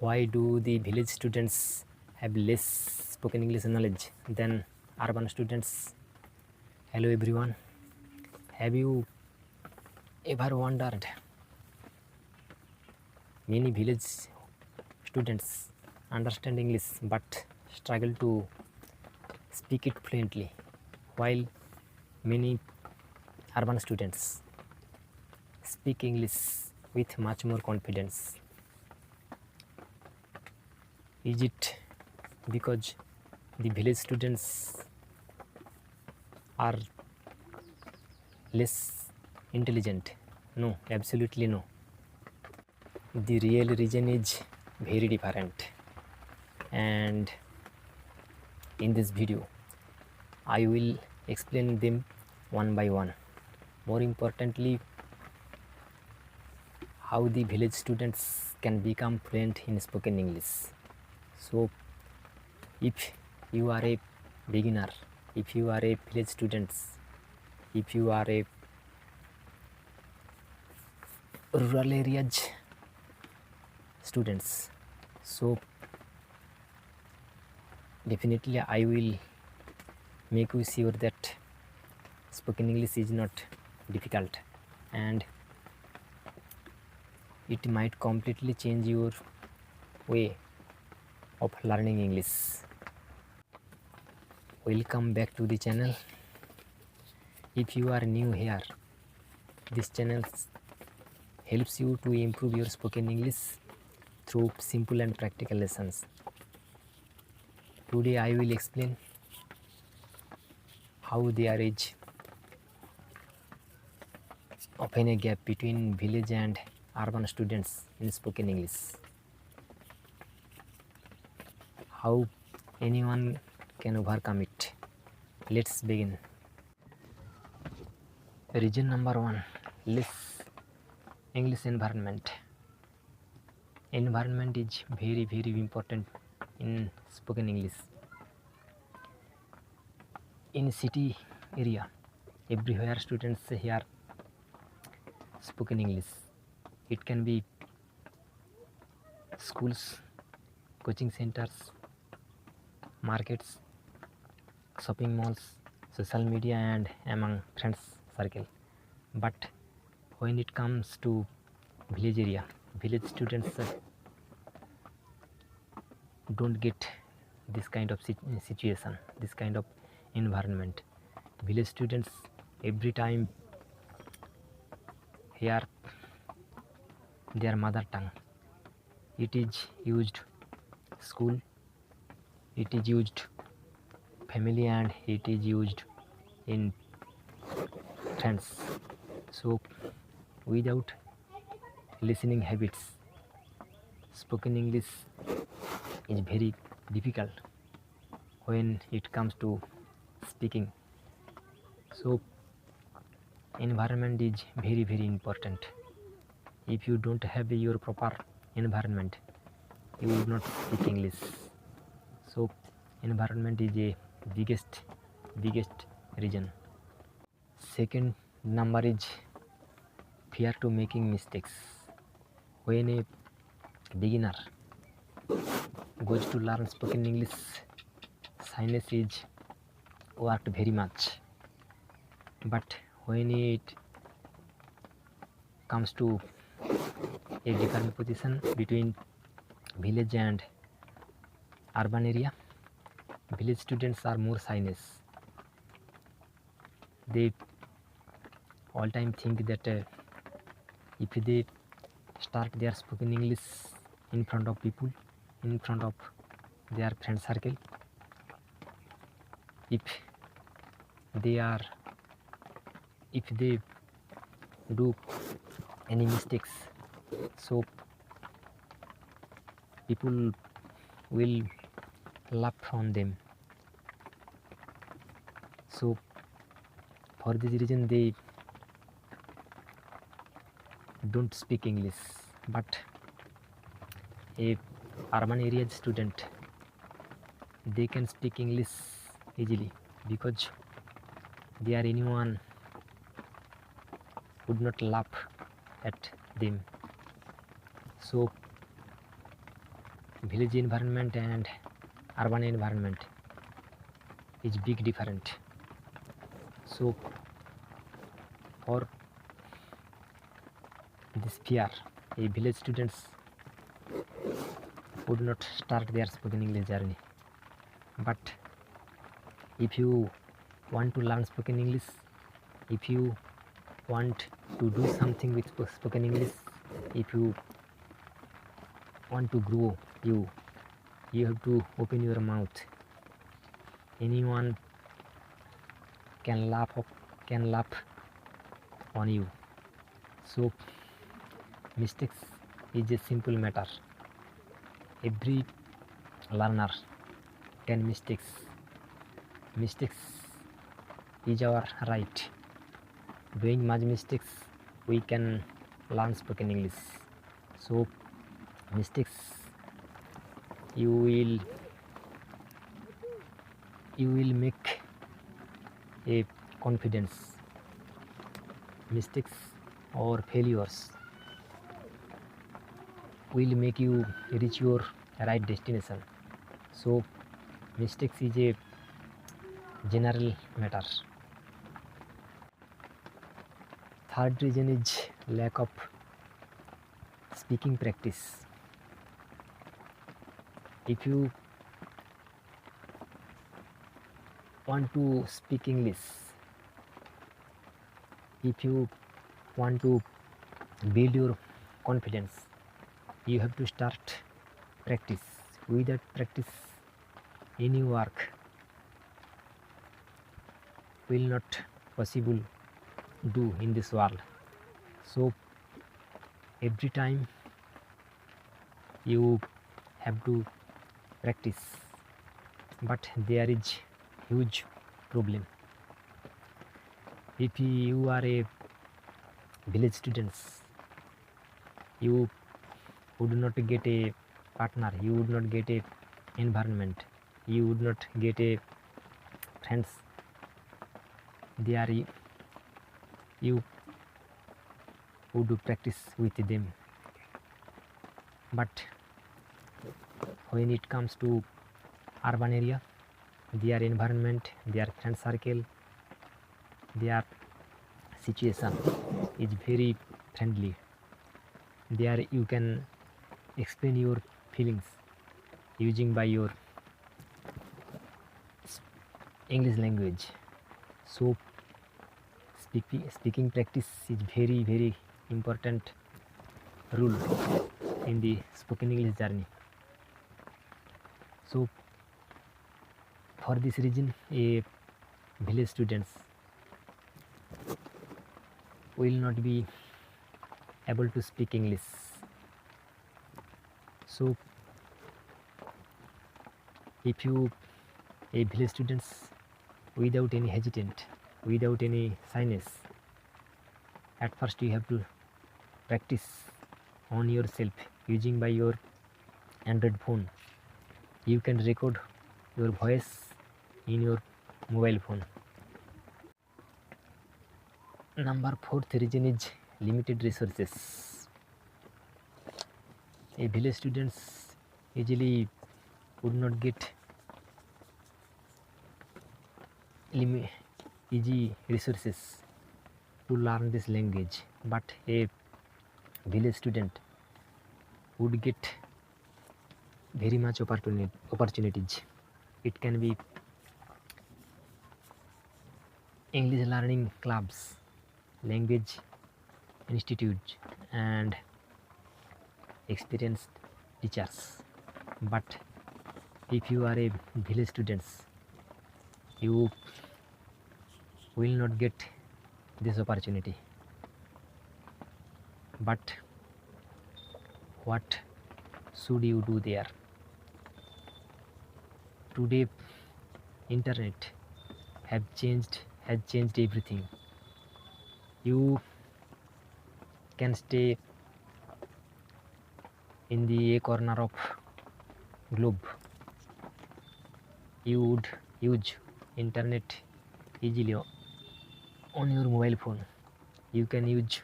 Why do the village students have less spoken English knowledge than urban students? Hello everyone. Have you ever wondered? Many village students understand English but struggle to speak it fluently, while many urban students speak English with much more confidence. Is it because the village students are less intelligent? No, absolutely no. The real reason is very different, and in this video I will explain them one by one. More importantly, how the village students can become fluent in spoken English. So if you are a beginner, if you are a village student, if you are a rural areas students, so definitely I will make you sure that spoken English is not difficult, and it might completely change your way of learning English. Welcome back to the channel. If you are new here, this channel helps you to improve your spoken English through simple and practical lessons. Today I will explain how there is often a gap between village and urban students in spoken English. How anyone can overcome it. Let's begin. Reason number 1, less English environment. Environment is very important in spoken English. In city area, everywhere students hear spoken English. It can be schools, coaching centers, markets, shopping malls, social media, and among friends circle. But when it comes to village area, village students don't get this kind of situation, this kind of environment. Village students every time hear their mother tongue. It is used school, it is used family, and it is used in friends. So without listening habits, spoken English is very difficult when it comes to speaking. So environment is very important. If you don't have your proper environment, you will not speak English. So environment is a biggest reason. Second number is fear to making mistakes. When a beginner goes to learn spoken English, shyness is worked very much. But when it comes to a different position between village and urban area, village students are more shyness. They all time think that if they start their spoken English in front of people, in front of their friend circle, if they do any mistakes, so people will laugh on them. So for this reason they don't speak English. But a urban area student, they can speak English easily because there anyone would not laugh at them. So village environment and urban environment is big different. So for this fear, a village students would not start their spoken English journey. But if you want to learn spoken English, if you want to do something with spoken English, if you want to grow, you have to open your mouth. Anyone can laugh on you. So mistakes is a simple matter. Every learner can mistakes is our right. Doing much mistakes we can learn spoken English. So mistakes you will make a confidence. Mistakes or failures will make you reach your right destination. So mistakes is a general matter. Third reason is lack of speaking practice. If you want to speak English, if you want to build your confidence, you have to start practice. Without practice, any work will not possible do in this world. So every time you have to practice, but there is huge problem. If you are a village students, you would not get a partner, you would not get a environment, you would not get a friends. There you would practice with them. But when it comes to urban area, their environment, their friend circle, their situation is very friendly. There you can explain your feelings using by your English language. So speaking practice is very important rule in the spoken English journey. So for this reason, a village students will not be able to speak English. So if you a village students, without any hesitant, without any shyness, at first you have to practice on yourself using by your Android phone. You can record your voice in your mobile phone. Number fourth reason is limited resources. A village students easily would not get easy resources to learn this language, but a village student would get very much opportunities. It can be English learning clubs, language institutes, and experienced teachers. But if you are a village students, you will not get this opportunity. But what should you do there? Today internet has changed everything. You can stay in the corner of globe. You would use internet easily on your mobile phone. You can use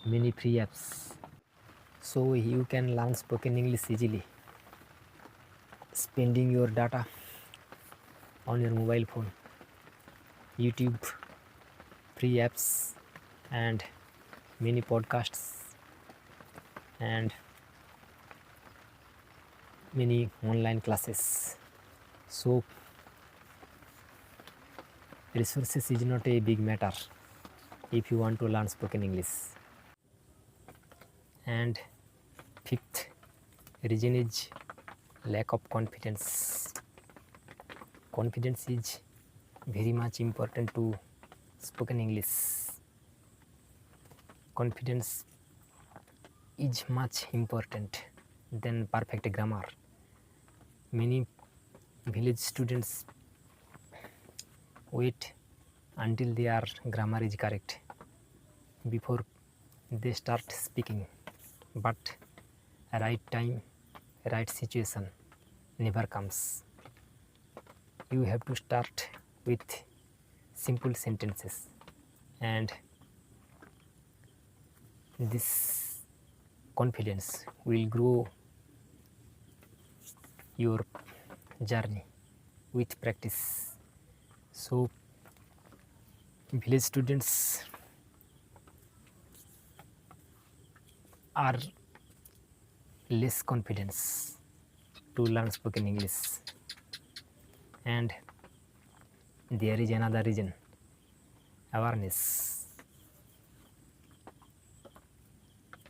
many free apps. so you can learn spoken English easily, spending your data on your mobile phone, YouTube, free apps, and many podcasts and many online classes. So resources is not a big matter if you want to learn spoken English. And fifth reason is lack of confidence. Confidence is very much important to spoken English. Confidence is much important than perfect grammar. Many village students wait until their grammar is correct before they start speaking, but right time, right situation never comes. You have to start with simple sentences, and this confidence will grow your journey with practice. So village students are less confidence to learn spoken English, and there is another reason: awareness.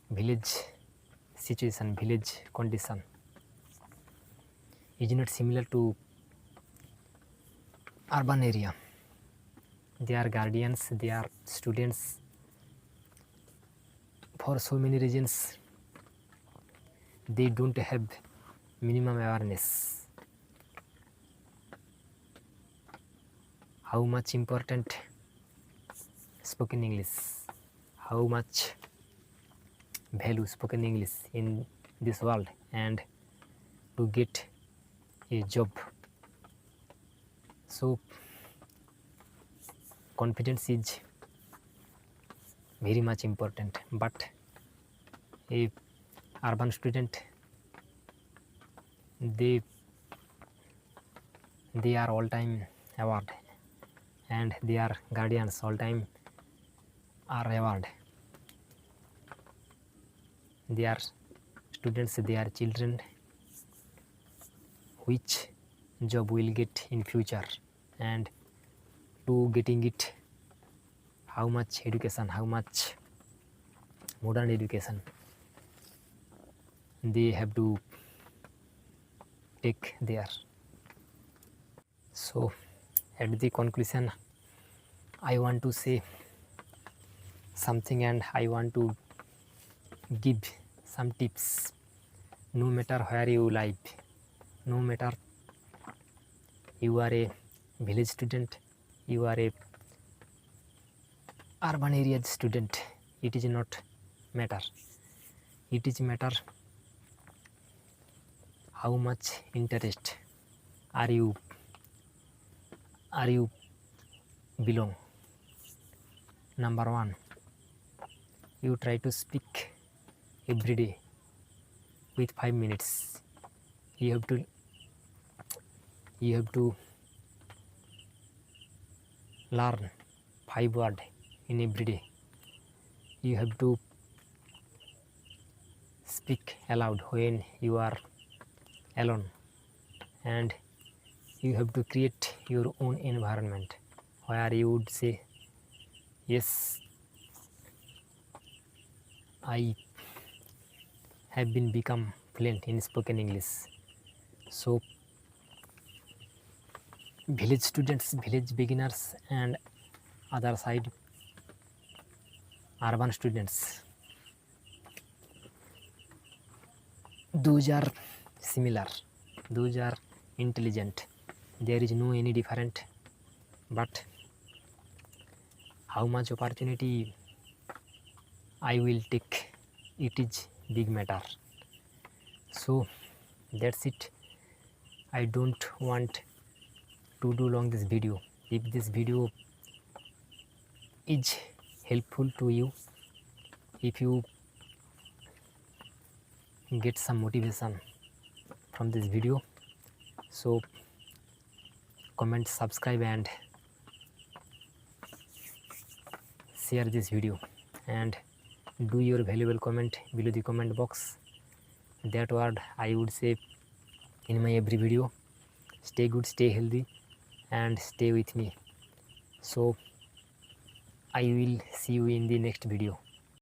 Village situation, village condition is not similar to urban area. They are guardians, they are students. For so many reasons, they don't have minimum awareness. How much important spoken English, how much value spoken English in this world, and to get a job. So confidence is very much important, but a urban student, they are all time award, and their guardians all time are award. They are students, they are children, which job will get in future, and to getting it, how much education, how much modern education they have to take there. So at the conclusion, I want to say something, and I want to give some tips. No matter where you live, no matter you are a village student, you are a urban area student, it is not matter. It is matter how much interest are you belong. Number one, you try to speak every day with 5 minutes. You have to learn 5 words in every day. You have to speak aloud when you are alone, and you have to create your own environment where you would say, yes, I have been become fluent in spoken English. So village students, village beginners, and other side urban students, those are similar, those are intelligent. There is no any different, but how much opportunity I will take, it is big matter. So that's it. I don't want to do long this video. If this video is helpful to you, if you get some motivation from this video. So comment, subscribe and share this video, and do your valuable comment below the comment box. That word I would say in my every video. Stay good, stay healthy and stay with me. So I will see you in the next video.